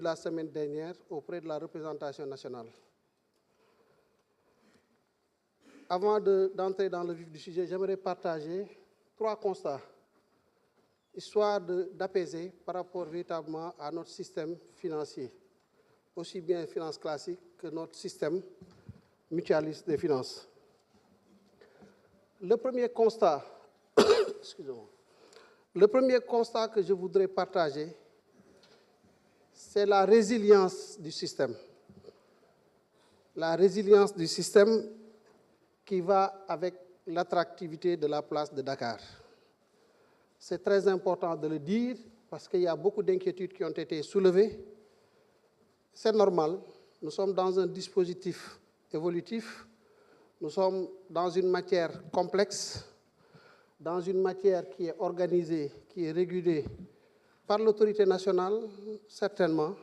la semaine dernière auprès de la représentation nationale. Avant d'entrer dans le vif du sujet, j'aimerais partager 3 constats, histoire d'apaiser par rapport véritablement à notre système financier, aussi bien finance classique que notre système mutualiste des finances. Le premier constat, excusez-moi, le premier constat que je voudrais partager, c'est la résilience du système. La résilience du système qui va avec l'attractivité de la place de Dakar. C'est très important de le dire parce qu'il y a beaucoup d'inquiétudes qui ont été soulevées. C'est normal, nous sommes dans un dispositif évolutif, nous sommes dans une matière complexe, dans une matière qui est organisée, qui est régulée par l'autorité nationale, certainement,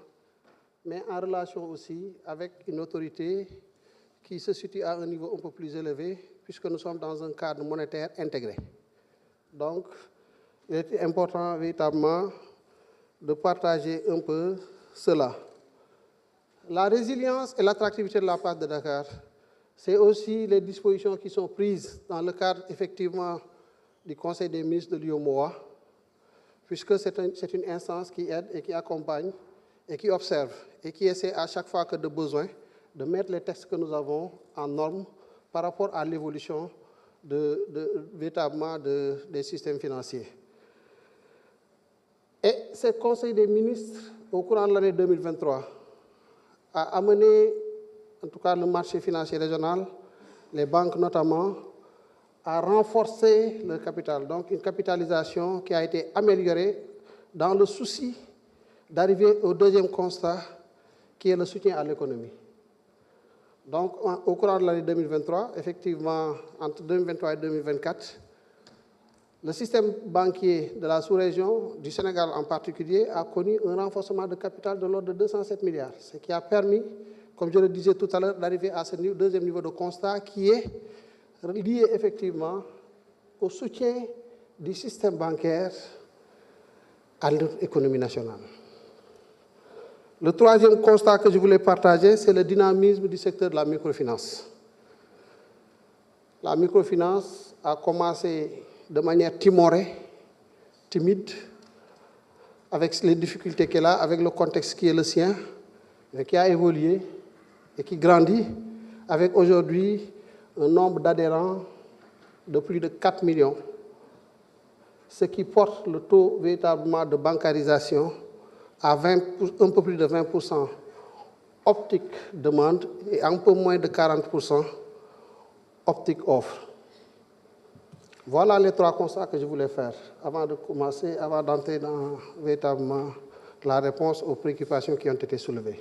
mais en relation aussi avec une autorité qui se situe à un niveau un peu plus élevé, puisque nous sommes dans un cadre monétaire intégré. Donc, il est important véritablement de partager un peu cela. La résilience et l'attractivité de la place de Dakar, c'est aussi les dispositions qui sont prises dans le cadre effectivement du Conseil des ministres de l'UEMOA, puisque c'est une instance qui aide et qui accompagne et qui observe et qui essaie à chaque fois que de besoin de mettre les textes que nous avons en norme par rapport à l'évolution véritablement des systèmes financiers. Et ce Conseil des ministres, au courant de l'année 2023, a amené, en tout cas le marché financier régional, les banques notamment, à renforcer leur capital. Donc une capitalisation qui a été améliorée dans le souci d'arriver au deuxième constat, qui est le soutien à l'économie. Donc au courant de l'année 2023, effectivement, entre 2023 et 2024, le système banquier de la sous-région, du Sénégal en particulier, a connu un renforcement de capital de l'ordre de 207 milliards, ce qui a permis, comme je le disais tout à l'heure, d'arriver à ce deuxième niveau de constat qui est lié effectivement au soutien du système bancaire à l'économie nationale. Le troisième constat que je voulais partager, c'est le dynamisme du secteur de la microfinance. La microfinance a commencé de manière timorée, timide, avec les difficultés qu'elle a, avec le contexte qui est le sien, mais qui a évolué et qui grandit, avec aujourd'hui un nombre d'adhérents de plus de 4 millions, ce qui porte le taux véritablement de bancarisation à un peu plus de 20% optique demande et un peu moins de 40% optique offre. Voilà les 3 constats que je voulais faire avant de commencer, avant d'entrer dans véritablement la réponse aux préoccupations qui ont été soulevées.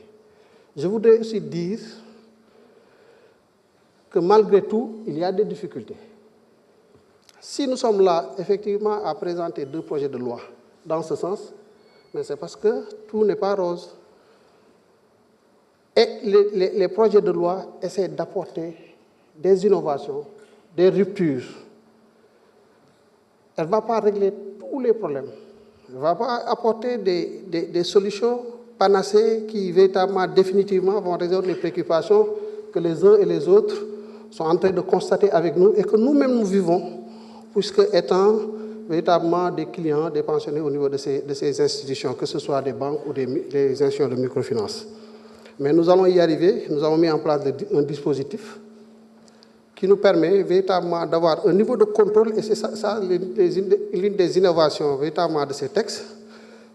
Je voudrais aussi dire que malgré tout, il y a des difficultés. Si nous sommes là, effectivement, à présenter 2 projets de loi dans ce sens, mais c'est parce que tout n'est pas rose. Et les projets de loi essaient d'apporter des innovations, des ruptures. Elle ne va pas régler tous les problèmes. Elle ne va pas apporter des solutions panacées qui, véritablement, définitivement, vont résoudre les préoccupations que les uns et les autres sont en train de constater avec nous et que nous-mêmes nous vivons, puisque étant véritablement des clients, des pensionnés au niveau de ces institutions, que ce soit des banques ou des institutions de microfinance. Mais nous allons y arriver. Nous avons mis en place un dispositif qui nous permet véritablement d'avoir un niveau de contrôle, et c'est ça l'une des innovations véritablement de ces textes,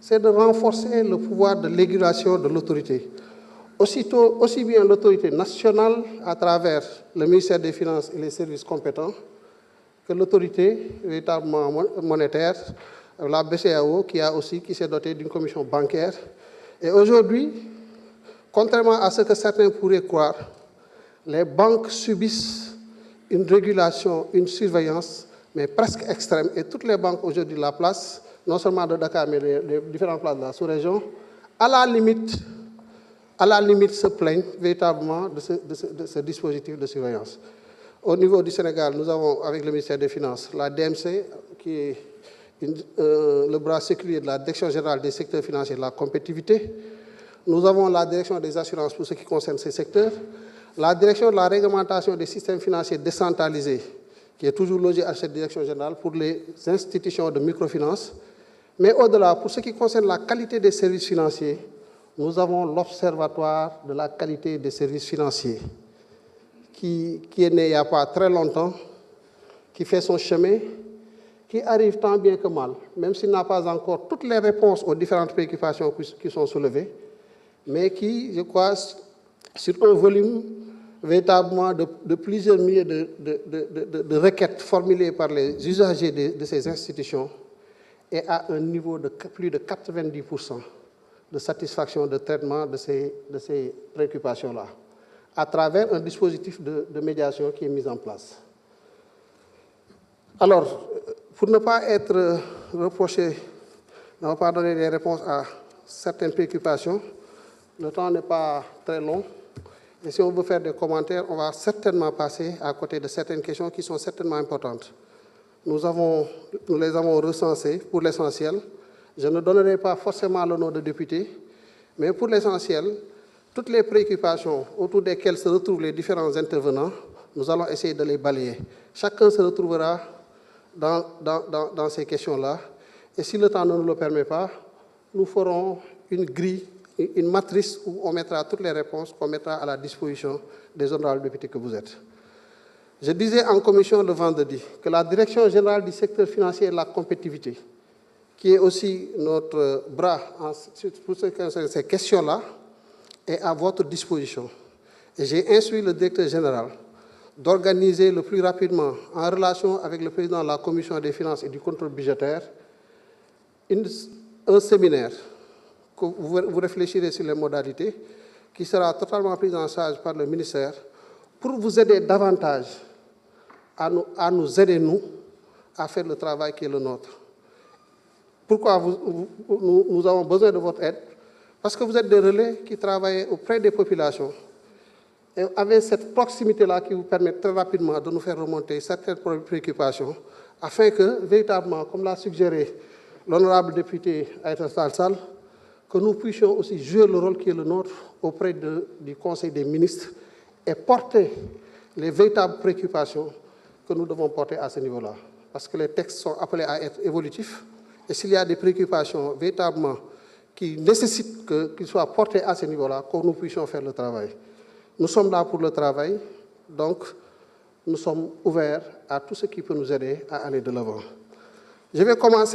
c'est de renforcer le pouvoir de régulation de l'autorité. Aussi bien l'autorité nationale à travers le ministère des Finances et les services compétents, que l'autorité véritablement monétaire, la BCEAO, qui s'est dotée d'une commission bancaire. Et aujourd'hui, contrairement à ce que certains pourraient croire, les banques subissent une régulation, une surveillance, mais presque extrême. Et toutes les banques aujourd'hui la place, non seulement de Dakar, mais des différentes places de la sous-région, à la limite se plaignent véritablement de ce dispositif de surveillance. Au niveau du Sénégal, nous avons, avec le ministère des Finances, la DMC, qui est le bras séculier de la Direction générale des secteurs financiers et de la compétitivité. nous avons la direction des assurances pour ce qui concerne ces secteurs, la direction de la réglementation des systèmes financiers décentralisés, qui est toujours logée à cette direction générale pour les institutions de microfinance. Mais au-delà, pour ce qui concerne la qualité des services financiers, nous avons l'Observatoire de la qualité des services financiers, qui est né il n'y a pas très longtemps, qui fait son chemin, qui arrive tant bien que mal, même s'il n'a pas encore toutes les réponses aux différentes préoccupations qui sont soulevées, mais qui, je crois, sur un volume véritablement de plusieurs milliers de requêtes formulées par les usagers de ces institutions, est à un niveau de plus de 90% de satisfaction de traitement de ces préoccupations-là, à travers un dispositif de médiation qui est mis en place. Alors, pour ne pas être reproché, ne pas donner des réponses à certaines préoccupations, le temps n'est pas très long. Et si on veut faire des commentaires, on va certainement passer à côté de certaines questions qui sont certainement importantes. Nous les avons recensées pour l'essentiel. Je ne donnerai pas forcément le nom de député, mais pour l'essentiel, toutes les préoccupations autour desquelles se retrouvent les différents intervenants, nous allons essayer de les balayer. Chacun se retrouvera dans ces questions-là. Et si le temps ne nous le permet pas, nous ferons une grille, une matrice où on mettra toutes les réponses qu'on mettra à la disposition des honorables députés que vous êtes. Je disais en commission le vendredi que la Direction générale du secteur financier et de la compétitivité, qui est aussi notre bras pour ces questions-là, est à votre disposition. Et j'ai instruit le directeur général d'organiser le plus rapidement, en relation avec le président de la Commission des finances et du contrôle budgétaire, un séminaire que vous réfléchirez sur les modalités, qui sera totalement pris en charge par le ministère pour vous aider davantage à nous aider, nous, à faire le travail qui est le nôtre. Pourquoi nous avons besoin de votre aide? Parce que vous êtes des relais qui travaillent auprès des populations. Et avec cette proximité-là qui vous permet très rapidement de nous faire remonter certaines préoccupations, afin que, véritablement, comme l'a suggéré l'honorable député Aïta Sall, que nous puissions aussi jouer le rôle qui est le nôtre auprès du Conseil des ministres et porter les véritables préoccupations que nous devons porter à ce niveau-là. Parce que les textes sont appelés à être évolutifs, et s'il y a des préoccupations véritablement qui nécessitent qu'ils soient portés à ce niveau-là, que nous puissions faire le travail. Nous sommes là pour le travail, donc nous sommes ouverts à tout ce qui peut nous aider à aller de l'avant. Je vais commencer